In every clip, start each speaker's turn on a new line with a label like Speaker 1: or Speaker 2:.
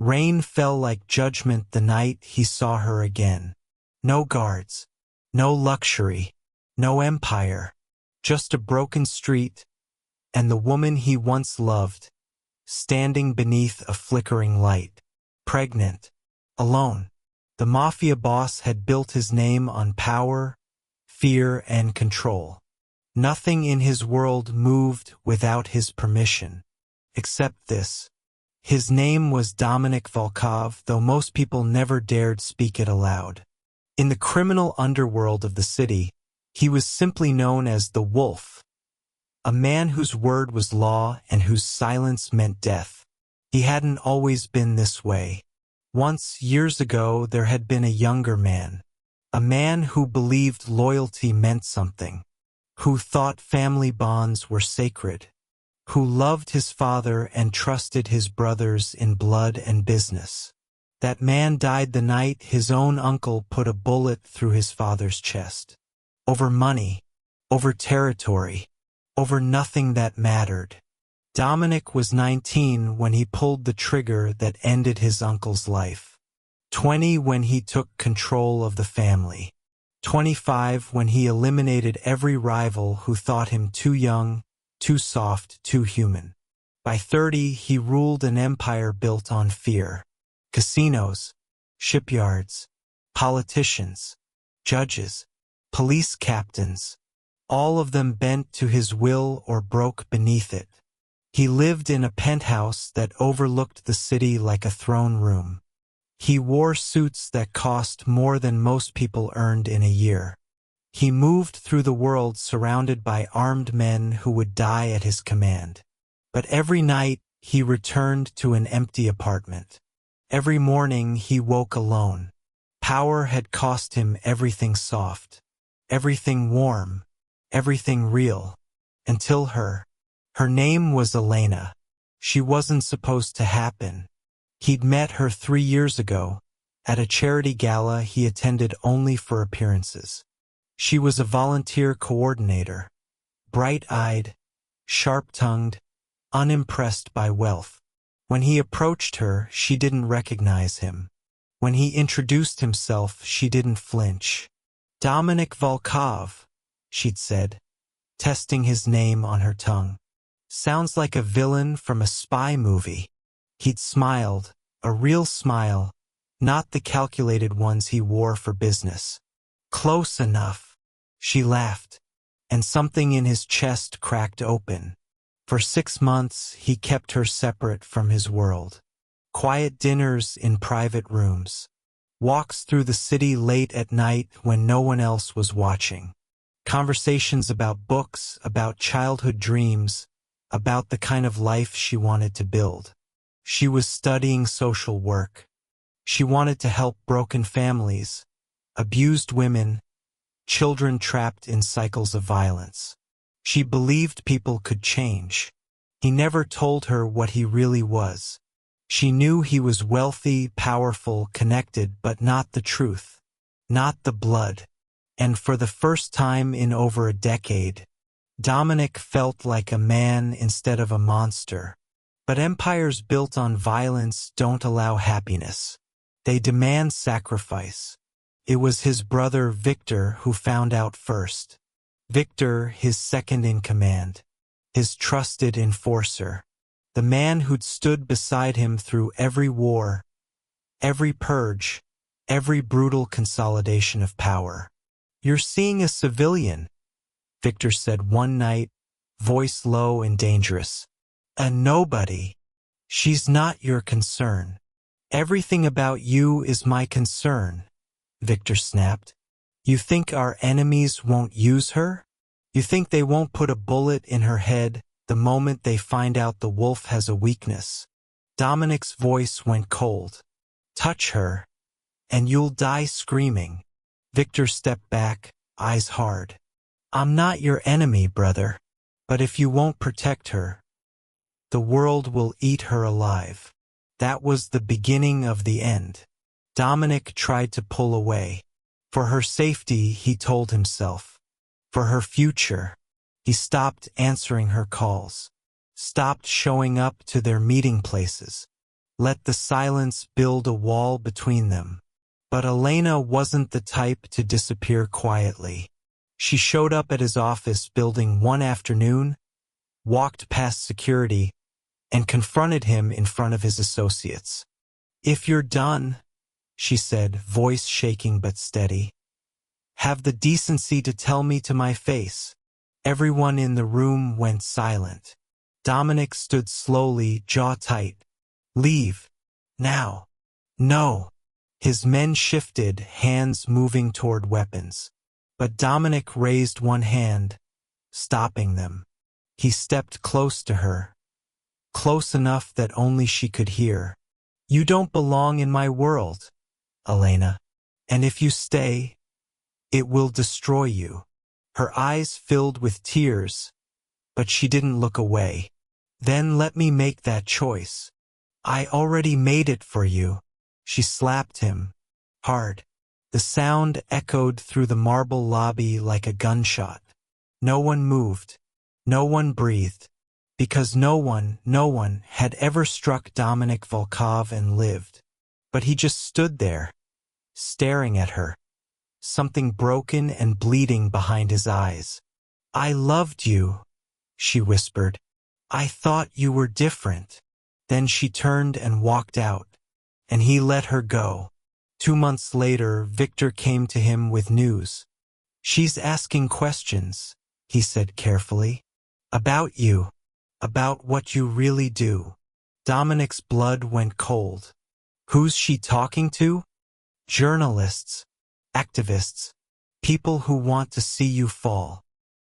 Speaker 1: Rain fell like judgment the night he saw her again. No guards, no luxury, no empire, just a broken street, and the woman he once loved, standing beneath a flickering light. Pregnant, alone. The Mafia boss had built his name on power, fear, and control. Nothing in his world moved without his permission. Except this. His name was Dominic Volkov, though most people never dared speak it aloud. In the criminal underworld of the city, he was simply known as the Wolf, a man whose word was law and whose silence meant death. He hadn't always been this way. Once, years ago, there had been a younger man, a man who believed loyalty meant something, who thought family bonds were sacred, who loved his father and trusted his brothers in blood and business. That man died the night his own uncle put a bullet through his father's chest. Over money, over territory, over nothing that mattered. Dominic was 19 when he pulled the trigger that ended his uncle's life. 20 when he took control of the family. 25 when he eliminated every rival who thought him too young, too soft, too human. By 30, he ruled an empire built on fear. Casinos, shipyards, politicians, judges, police captains, all of them bent to his will or broke beneath it. He lived in a penthouse that overlooked the city like a throne room. He wore suits that cost more than most people earned in a year. He moved through the world surrounded by armed men who would die at his command. But every night he returned to an empty apartment. Every morning he woke alone. Power had cost him everything soft, everything warm, everything real, until her. Her name was Elena. She wasn't supposed to happen. He'd met her 3 years ago, at a charity gala he attended only for appearances. She was a volunteer coordinator, bright-eyed, sharp-tongued, unimpressed by wealth. When he approached her, she didn't recognize him. When he introduced himself, she didn't flinch. Dominic Volkov, she'd said, testing his name on her tongue. Sounds like a villain from a spy movie. He'd smiled, a real smile, not the calculated ones he wore for business. Close enough, she laughed, and something in his chest cracked open. For 6 months, he kept her separate from his world. Quiet dinners in private rooms. Walks through the city late at night when no one else was watching. Conversations about books, about childhood dreams, about the kind of life she wanted to build. She was studying social work. She wanted to help broken families, abused women, children trapped in cycles of violence. She believed people could change. He never told her what he really was. She knew he was wealthy, powerful, connected, but not the truth, not the blood. And for the first time in over a decade, Dominic felt like a man instead of a monster. But empires built on violence don't allow happiness. They demand sacrifice. It was his brother Victor who found out first. Victor, his second in command, his trusted enforcer, the man who'd stood beside him through every war, every purge, every brutal consolidation of power. "You're seeing a civilian," Victor said one night, voice low and dangerous. "A nobody. She's not your concern." "Everything about you is my concern," Victor snapped. "You think our enemies won't use her? You think they won't put a bullet in her head the moment they find out the wolf has a weakness?" Dominic's voice went cold. "Touch her, and you'll die screaming." Victor stepped back, eyes hard. "I'm not your enemy, brother. But if you won't protect her, the world will eat her alive." That was the beginning of the end. Dominic tried to pull away. For her safety, he told himself. For her future, he stopped answering her calls, stopped showing up to their meeting places, Let the silence build a wall between them. But Elena wasn't the type to disappear quietly. She showed up at his office building one afternoon, walked past security, and confronted him in front of his associates. "If you're done," she said, voice shaking but steady, "have the decency to tell me to my face." Everyone in the room went silent. Dominic stood slowly, jaw tight. "Leave. Now." "No." His men shifted, hands moving toward weapons. But Dominic raised one hand, stopping them. He stepped close to her, close enough that only she could hear. "You don't belong in my world, Elena. And if you stay, it will destroy you." Her eyes filled with tears, but she didn't look away. "Then let me make that choice. I already made it for you." She slapped him, hard. The sound echoed through the marble lobby like a gunshot. No one moved. No one breathed. Because no one had ever struck Dominic Volkov and lived. But he just stood there, staring at her, something broken and bleeding behind his eyes. "I loved you," she whispered. "I thought you were different." Then she turned and walked out, and he let her go. 2 months later, Victor came to him with news. "She's asking questions," he said carefully. "About you. About what you really do." Dominic's blood went cold. Who's she talking to? Journalists, activists, people who want to see you fall.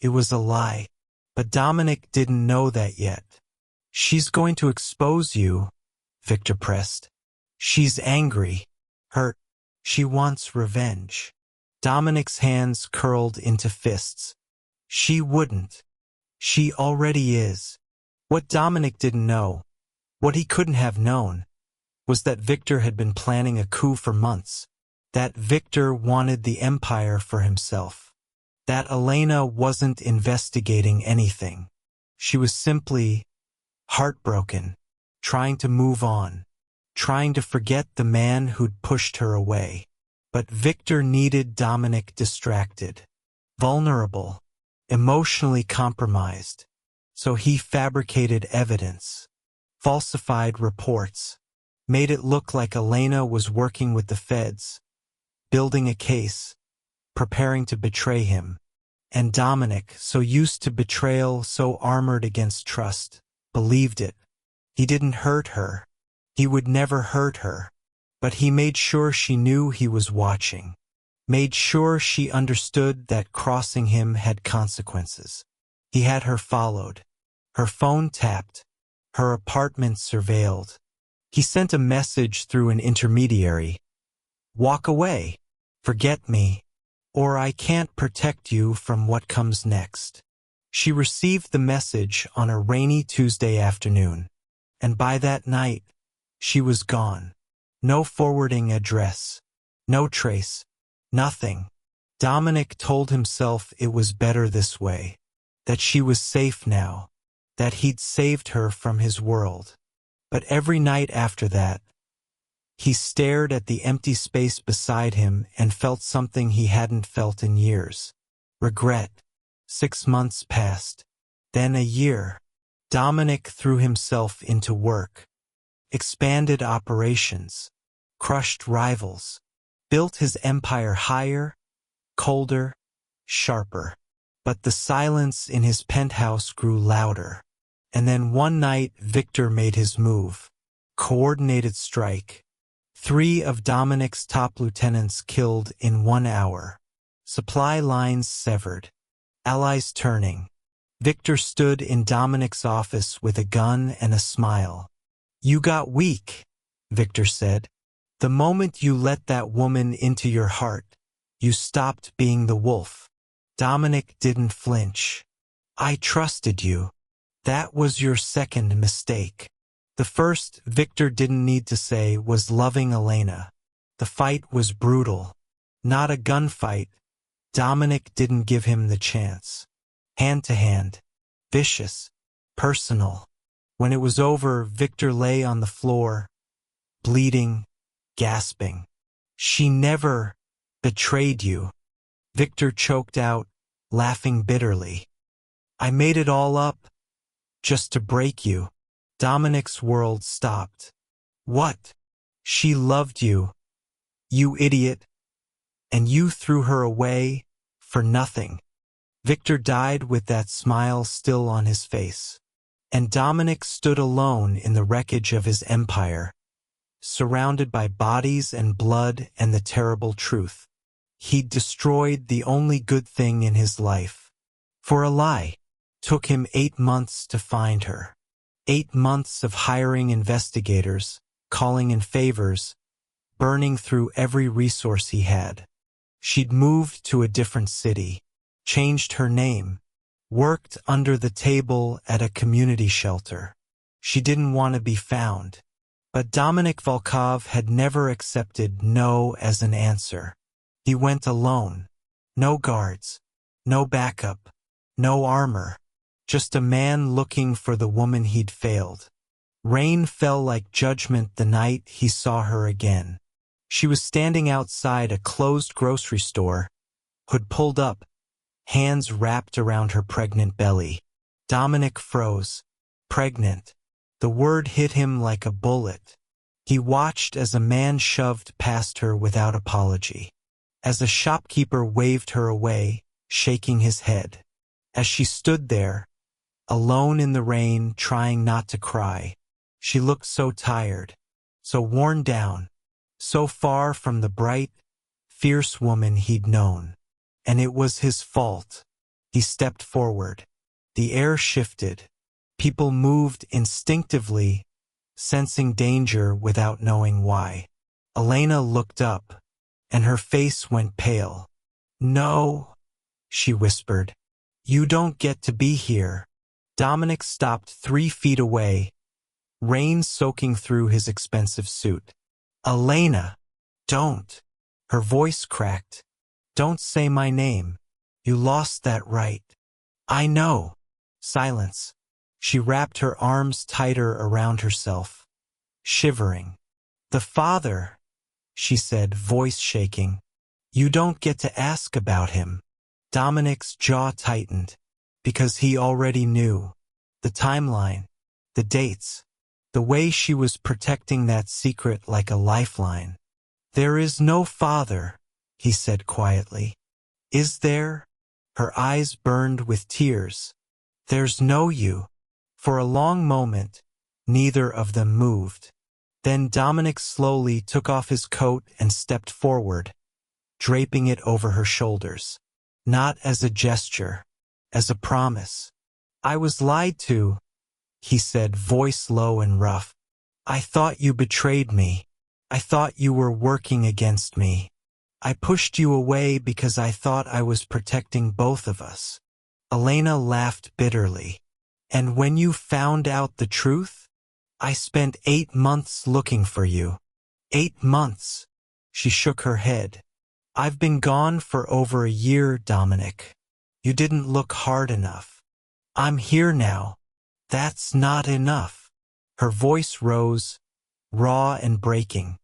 Speaker 1: It was a lie. But Dominic didn't know that yet. "She's going to expose you," Victor pressed. "She's angry, hurt. She wants revenge." Dominic's hands curled into fists. "She wouldn't. She already is." What Dominic didn't know, what he couldn't have known, was that Victor had been planning a coup for months. That Victor wanted the empire for himself. That Elena wasn't investigating anything. She was simply heartbroken, trying to move on, trying to forget the man who'd pushed her away. But Victor needed Dominic distracted, vulnerable, emotionally compromised. So he fabricated evidence, falsified reports, made it look like Elena was working with the feds, building a case, preparing to betray him. And Dominic, so used to betrayal, so armored against trust, believed it. He didn't hurt her. He would never hurt her. But he made sure she knew he was watching. Made sure she understood that crossing him had consequences. He had her followed. Her phone tapped. Her apartment surveilled. He sent a message through an intermediary. "Walk away. Forget me. Or I can't protect you from what comes next." She received the message on a rainy Tuesday afternoon. And by that night, she was gone. No forwarding address. No trace. Nothing. Dominic told himself it was better this way. That she was safe now. That he'd saved her from his world. But every night after that, he stared at the empty space beside him and felt something he hadn't felt in years. Regret. 6 months passed. Then a year. Dominic threw himself into work. Expanded operations. Crushed rivals. Built his empire higher, colder, sharper. But the silence in his penthouse grew louder. And then one night Victor made his move. Coordinated strike. 3 of Dominic's top lieutenants killed in 1 hour. Supply lines severed. Allies turning. Victor stood in Dominic's office with a gun and a smile. "You got weak," Victor said. "The moment you let that woman into your heart, you stopped being the wolf." Dominic didn't flinch. "I trusted you. That was your second mistake." The first, Victor didn't need to say, was loving Elena. The fight was brutal. Not a gunfight. Dominic didn't give him the chance. Hand to hand. Vicious. Personal. When it was over, Victor lay on the floor, bleeding, gasping. She never betrayed you, Victor choked out, laughing bitterly. I made it all up, just to break you. Dominic's world stopped. What? She loved you, you idiot, and you threw her away for nothing. Victor died with that smile still on his face. And Dominic stood alone in the wreckage of his empire, surrounded by bodies and blood and the terrible truth. He'd destroyed the only good thing in his life. For a lie. Took him 8 months to find her. 8 months of hiring investigators, calling in favors, burning through every resource he had. She'd moved to a different city, changed her name, worked under the table at a community shelter. She didn't want to be found. But Dominic Volkov had never accepted no as an answer. He went alone. No guards. No backup. No armor. Just a man looking for the woman he'd failed. Rain fell like judgment the night he saw her again. She was standing outside a closed grocery store, hood pulled up, hands wrapped around her pregnant belly. Dominic froze. Pregnant. The word hit him like a bullet. He watched as a man shoved past her without apology. As a shopkeeper waved her away, shaking his head. As she stood there, alone in the rain, trying not to cry. She looked so tired, so worn down, so far from the bright, fierce woman he'd known. And it was his fault. He stepped forward. The air shifted. People moved instinctively, sensing danger without knowing why. Elena looked up, and her face went pale. No, she whispered. You don't get to be here. Dominic stopped 3 feet away, rain soaking through his expensive suit. Elena, don't. Her voice cracked. Don't say my name. You lost that right. I know. Silence. She wrapped her arms tighter around herself, shivering. The father, she said, voice shaking. You don't get to ask about him. Dominic's jaw tightened, because he already knew. The timeline, the dates, the way she was protecting that secret like a lifeline. There is no father, he said quietly. Is there? Her eyes burned with tears. There's no you. For a long moment, neither of them moved. Then Dominic slowly took off his coat and stepped forward, draping it over her shoulders. Not as a gesture, as a promise. I was lied to, he said, voice low and rough. I thought you betrayed me. I thought you were working against me. I pushed you away because I thought I was protecting both of us. Elena laughed bitterly. And when you found out the truth? I spent 8 months looking for you. 8 months. She shook her head. I've been gone for over a year, Dominic. You didn't look hard enough. I'm here now. That's not enough. Her voice rose, raw and breaking.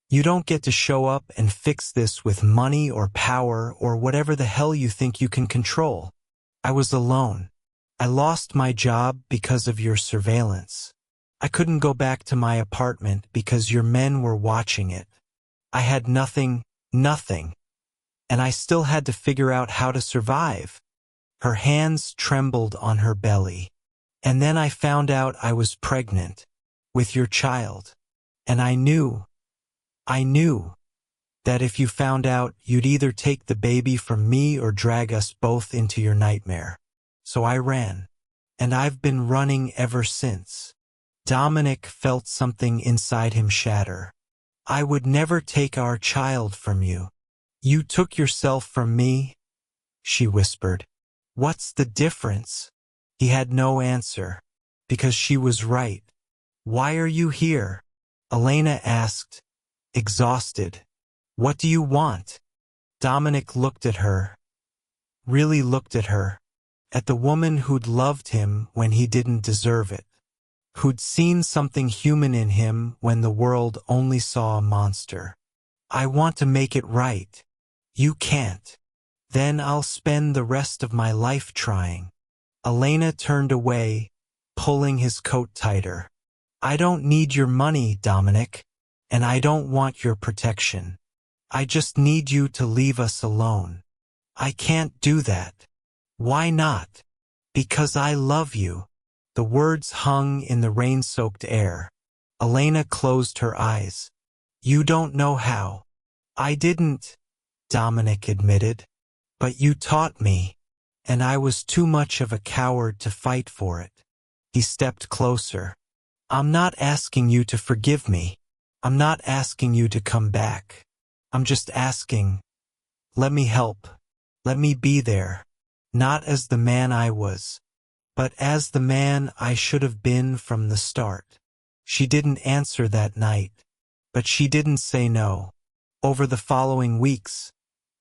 Speaker 1: You don't get to show up and fix this with money or power or whatever the hell you think you can control. I was alone. I lost my job because of your surveillance. I couldn't go back to my apartment because your men were watching it. I had nothing. And I still had to figure out how to survive. Her hands trembled on her belly. And then I found out I was pregnant with your child. And I knew that if you found out, you'd either take the baby from me or drag us both into your nightmare. So I ran. And I've been running ever since. Dominic felt something inside him shatter. I would never take our child from you. You took yourself from me, she whispered. What's the difference? He had no answer, because she was right. Why are you here? Elena asked, exhausted. What do you want? Dominic looked at her, really looked at her, at the woman who'd loved him when he didn't deserve it, who'd seen something human in him when the world only saw a monster. I want to make it right. You can't. Then I'll spend the rest of my life trying. Elena turned away, pulling his coat tighter. I don't need your money, Dominic, and I don't want your protection. I just need you to leave us alone. I can't do that. Why not? Because I love you. The words hung in the rain-soaked air. Elena closed her eyes. You don't know how. I didn't, Dominic admitted. But you taught me, and I was too much of a coward to fight for it. He stepped closer. I'm not asking you to forgive me. I'm not asking you to come back. I'm just asking, let me help. Let me be there. Not as the man I was, but as the man I should have been from the start. She didn't answer that night, but she didn't say no. Over the following weeks,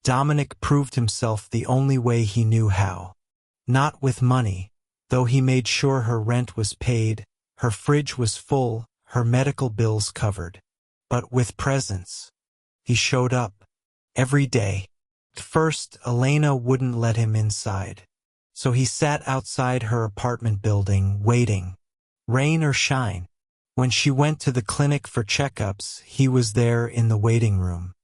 Speaker 1: Dominic proved himself the only way he knew how. Not with money, though he made sure her rent was paid, her fridge was full, her medical bills covered. But with presence. He showed up. Every day. At first, Elena wouldn't let him inside. So he sat outside her apartment building, waiting. Rain or shine. When she went to the clinic for checkups, he was there in the waiting room.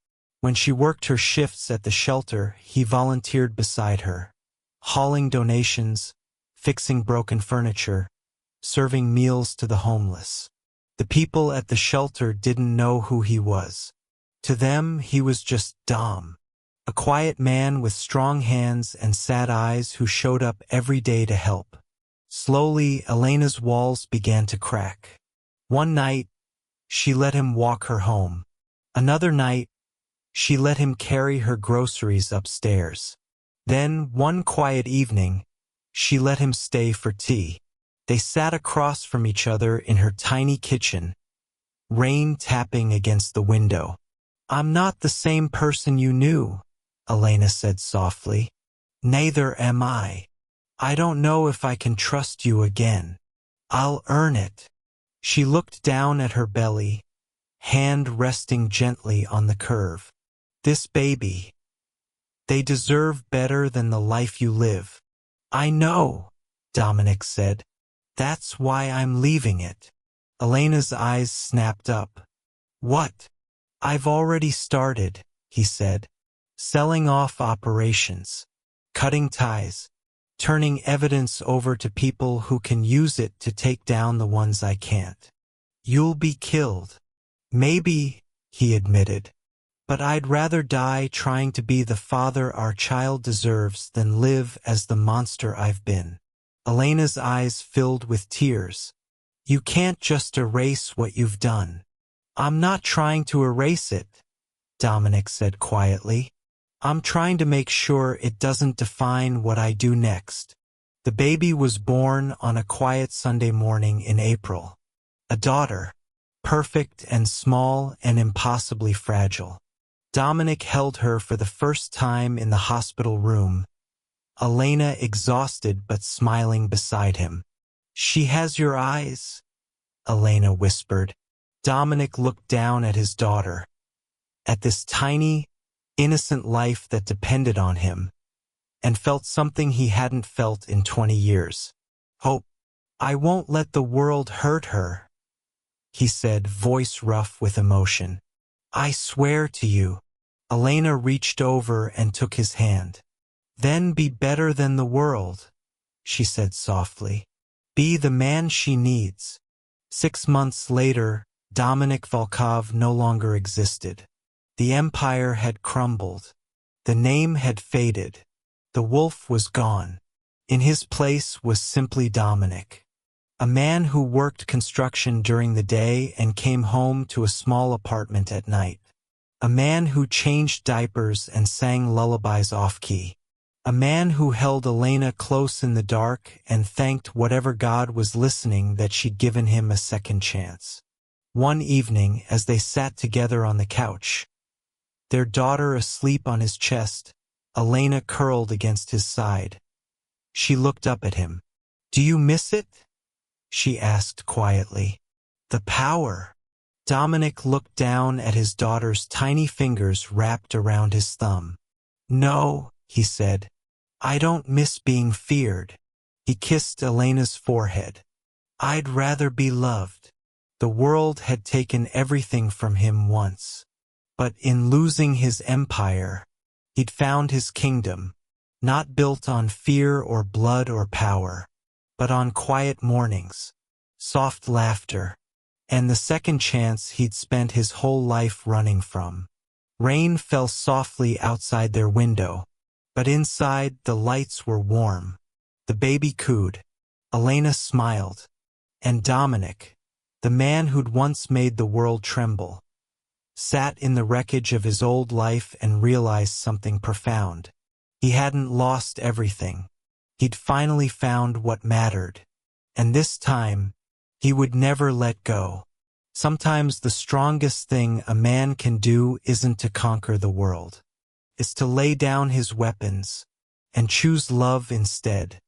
Speaker 1: When she worked her shifts at the shelter, he volunteered beside her, hauling donations, fixing broken furniture, serving meals to the homeless. The people at the shelter didn't know who he was. To them, he was just Dom, a quiet man with strong hands and sad eyes who showed up every day to help. Slowly, Elena's walls began to crack. One night, she let him walk her home. Another night, she let him carry her groceries upstairs. Then, one quiet evening, she let him stay for tea. They sat across from each other in her tiny kitchen, rain tapping against the window. I'm not the same person you knew, Elena said softly. Neither am I. I don't know if I can trust you again. I'll earn it. She looked down at her belly, hand resting gently on the curve. This baby. They deserve better than the life you live. I know, Dominic said. That's why I'm leaving it. Elena's eyes snapped up. What? I've already started, he said. Selling off operations. Cutting ties. Turning evidence over to people who can use it to take down the ones I can't. You'll be killed. Maybe, he admitted. But I'd rather die trying to be the father our child deserves than live as the monster I've been. Elena's eyes filled with tears. You can't just erase what you've done. I'm not trying to erase it, Dominic said quietly. I'm trying to make sure it doesn't define what I do next. The baby was born on a quiet Sunday morning in April. A daughter, perfect and small and impossibly fragile. Dominic held her for the first time in the hospital room, Elena exhausted but smiling beside him. She has your eyes, Elena whispered. Dominic looked down at his daughter, at this tiny, innocent life that depended on him, and felt something he hadn't felt in 20 years. Hope. I won't let the world hurt her, he said, voice rough with emotion. I swear to you. Elena reached over and took his hand. Then be better than the world, she said softly. Be the man she needs. 6 months later, Dominic Volkov no longer existed. The empire had crumbled. The name had faded. The wolf was gone. In his place was simply Dominic. A man who worked construction during the day and came home to a small apartment at night. A man who changed diapers and sang lullabies off-key. A man who held Elena close in the dark and thanked whatever God was listening that she'd given him a second chance. One evening, as they sat together on the couch, their daughter asleep on his chest, Elena curled against his side. She looked up at him. Do you miss it? she asked quietly. The power. Dominic looked down at his daughter's tiny fingers wrapped around his thumb. No, he said. I don't miss being feared. He kissed Elena's forehead. I'd rather be loved. The world had taken everything from him once. But in losing his empire, he'd found his kingdom, not built on fear or blood or power, but on quiet mornings, soft laughter, and the second chance he'd spent his whole life running from. Rain fell softly outside their window, but inside the lights were warm. The baby cooed. Elena smiled. And Dominic, the man who'd once made the world tremble, sat in the wreckage of his old life and realized something profound. He hadn't lost everything. He'd finally found what mattered. And this time, he would never let go. Sometimes the strongest thing a man can do isn't to conquer the world. It's to lay down his weapons and choose love instead.